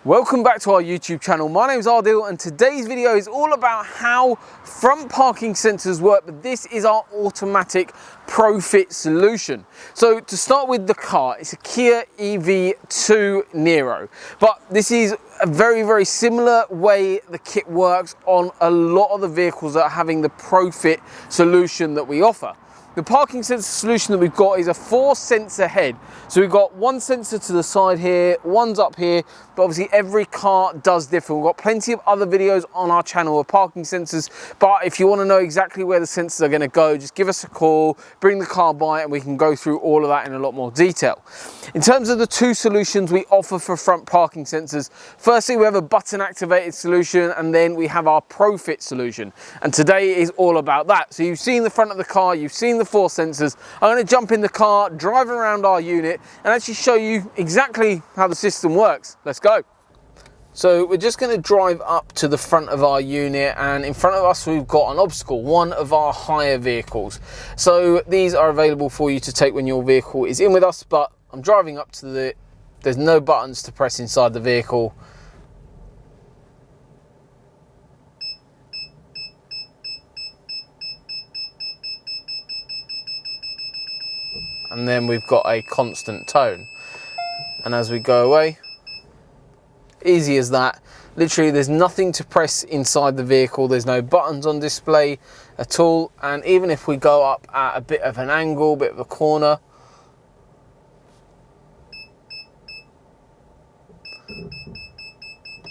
Welcome back to our YouTube channel. My name is Ardil and today's video is all about how front parking sensors work, but this is our automatic ProFit solution. So to start with the car, it's a Kia EV2 Niro, but this is a very similar way the kit works on a lot of the vehicles that are having the ProFit solution that we offer. The parking sensor solution that we've got is a 4-sensor head. So we've got one sensor to the side here, one's up here, but obviously every car does differ. We've got plenty of other videos on our channel of parking sensors, but if you want to know exactly where the sensors are going to go, just give us a call, bring the car by, and we can go through all of that in a lot more detail. In terms of the two solutions we offer for front parking sensors, firstly we have a button activated solution, and then we have our ProFit solution. And today is all about that. So you've seen the front of the car, you've seen the 4 sensors. I'm going to jump in the car, drive around our unit, and actually show you exactly how the system works. Let's go. So we're just going to drive up to the front of our unit, and in front of us we've got an obstacle, one of our hire vehicles. So these are available for you to take when your vehicle is in with us, but I'm driving up to there's no buttons to press inside the vehicle. And then we've got a constant tone. And as we go away, easy as that. Literally there's nothing to press inside the vehicle. There's no buttons on display at all. And even if we go up at a bit of an angle, bit of a corner,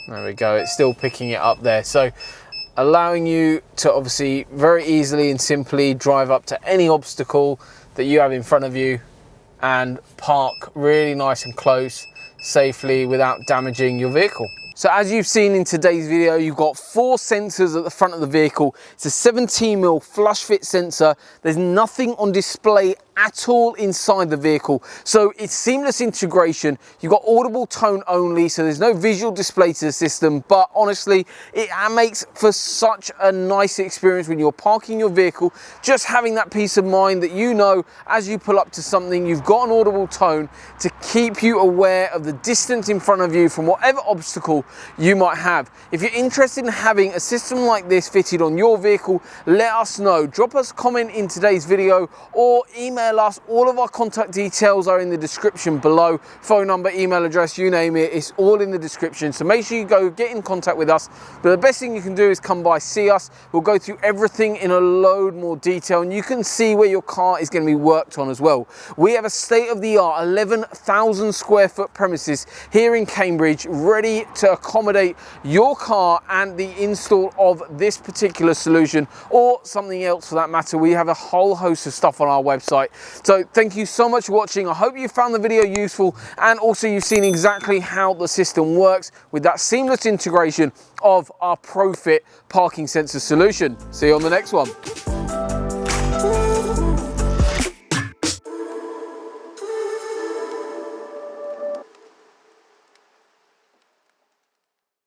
there we go, it's still picking it up there. So allowing you to obviously very easily and simply drive up to any obstacle that you have in front of you and park really nice and close safely without damaging your vehicle. So as you've seen in today's video, you've got 4 sensors at the front of the vehicle. It's a 17mm flush fit sensor. There's nothing on display at all inside the vehicle. So it's seamless integration. You've got audible tone only, so there's no visual display to the system, but honestly, it makes for such a nice experience when you're parking your vehicle, just having that peace of mind that you know as you pull up to something, you've got an audible tone to keep you aware of the distance in front of you from whatever obstacle you might have. If you're interested in having a system like this fitted on your vehicle, let us know. Drop us a comment in today's video or email us. All of our contact details are in the description below. Phone number, email address, you name it, it's all in the description. So make sure you go get in contact with us. But the best thing you can do is come by, see us. We'll go through everything in a load more detail, and you can see where your car is going to be worked on as well. We have a state-of-the-art 11,000 square foot premises here in Cambridge, ready to accommodate your car and the install of this particular solution or something else for that matter. We have a whole host of stuff on our website. So thank you so much for watching. I hope you found the video useful, and also you've seen exactly how the system works with that seamless integration of our ProFit parking sensor solution. See you on the next one.